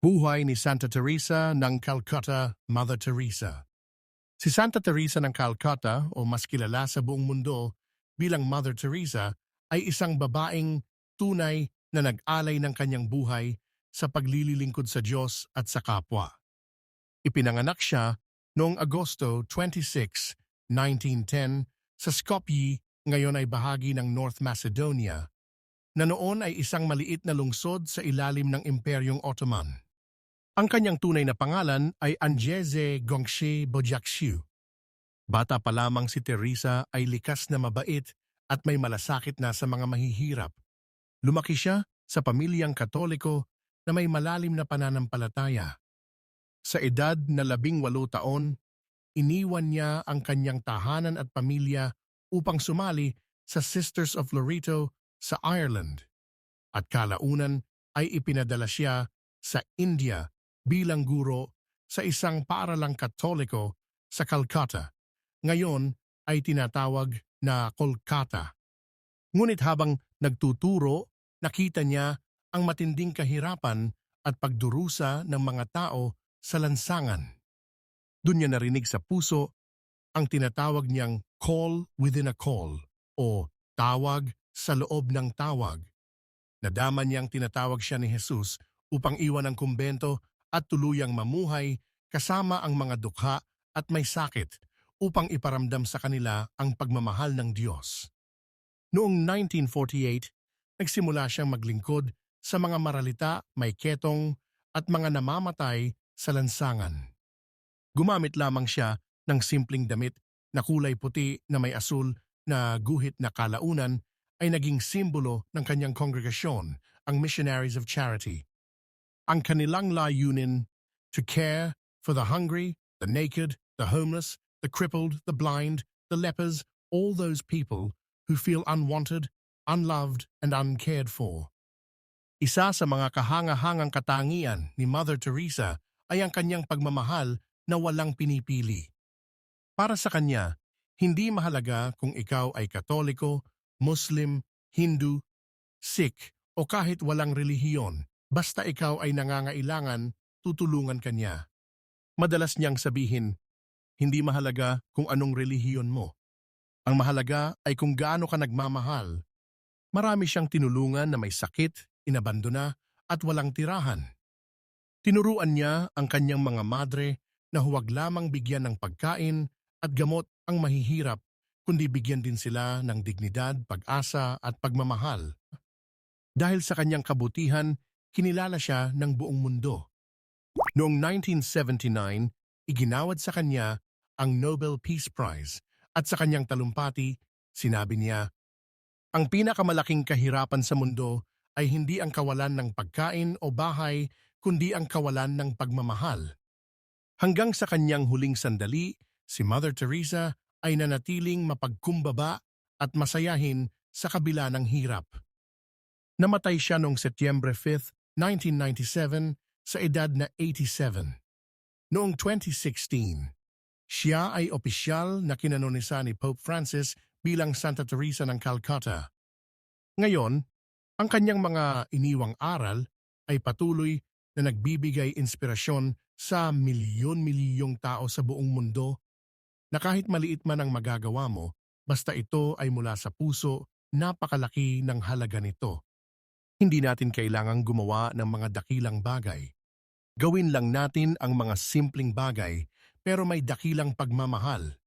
Buhay ni Santa Teresa ng Calcutta, Mother Teresa. Si Santa Teresa ng Calcutta o mas kilala sa buong mundo bilang Mother Teresa ay isang babaeng tunay na nag-alay ng kanyang buhay sa paglilingkod sa Diyos at sa kapwa. Ipinanganak siya noong Agosto 26, 1910 sa Skopje, ngayon ay bahagi ng North Macedonia, na noon ay isang maliit na lungsod sa ilalim ng Imperyong Ottoman. Ang kanyang tunay na pangalan ay Angeze Gongshe Bojakshiu. Bata pa lamang si Teresa ay likas na mabait at may malasakit na sa mga mahihirap. Lumaki siya sa pamilyang Katoliko na may malalim na pananampalataya. Sa edad na 18 taon, iniwan niya ang kanyang tahanan at pamilya upang sumali sa Sisters of Loreto sa Ireland. At kalaunan ay ipinadala siya sa India bilang guro sa isang paaralang Katoliko sa Calcutta. Ngayon ay tinatawag na Kolkata. Ngunit habang nagtuturo, nakita niya ang matinding kahirapan at pagdurusa ng mga tao sa lansangan. Doon niya narinig sa puso ang tinatawag niyang call within a call o tawag sa loob ng tawag. Nadama niyang tinatawag siya ni Jesus upang iwan ang kumbento at tuluyang mamuhay kasama ang mga dukha at may sakit upang iparamdam sa kanila ang pagmamahal ng Diyos. Noong 1948, nagsimula siyang maglingkod sa mga maralita, may ketong at mga namamatay sa lansangan. Gumamit lamang siya ng simpleng damit na kulay puti na may asul na guhit na kalaunan ay naging simbolo ng kanyang kongregasyon, ang Missionaries of Charity. Ang kanilang layunin, to care for the hungry, the naked, the homeless, the crippled, the blind, the lepers, all those people who feel unwanted, unloved, and uncared for. Isa sa mga kahanga-hangang katangian ni Mother Teresa ay ang kanyang pagmamahal na walang pinipili. Para sa kanya, hindi mahalaga kung ikaw ay Katoliko, Muslim, Hindu, Sikh o kahit walang relihiyon. Basta ikaw ay nangangailangan, tutulungan ka niya. Madalas niyang sabihin, hindi mahalaga kung anong relihiyon mo. Ang mahalaga ay kung gaano ka nagmamahal. Marami siyang tinulungan na may sakit, inabandona at walang tirahan. Tinuruan niya ang kanyang mga madre na huwag lamang bigyan ng pagkain at gamot ang mahihirap, kundi bigyan din sila ng dignidad, pag-asa at pagmamahal. Dahil sa kanyang kabutihan, kinilala siya ng buong mundo. Noong 1979, iginawad sa kanya ang Nobel Peace Prize at sa kanyang talumpati, sinabi niya, ang pinakamalaking kahirapan sa mundo ay hindi ang kawalan ng pagkain o bahay, kundi ang kawalan ng pagmamahal. Hanggang sa kanyang huling sandali, si Mother Teresa ay nanatiling mapagkumbaba at masayahin sa kabila ng hirap. Namatay siya noong Setyembre 5, 1997 sa edad na 87. Noong 2016, siya ay opisyal na kinanonisa ni Pope Francis bilang Santa Teresa ng Calcutta. Ngayon, ang kanyang mga iniwang aral ay patuloy na nagbibigay inspirasyon sa milyon-milyong tao sa buong mundo na kahit maliit man ang magagawa mo, basta ito ay mula sa puso, napakalaki ng halaga nito. Hindi natin kailangang gumawa ng mga dakilang bagay. Gawin lang natin ang mga simpleng bagay pero may dakilang pagmamahal.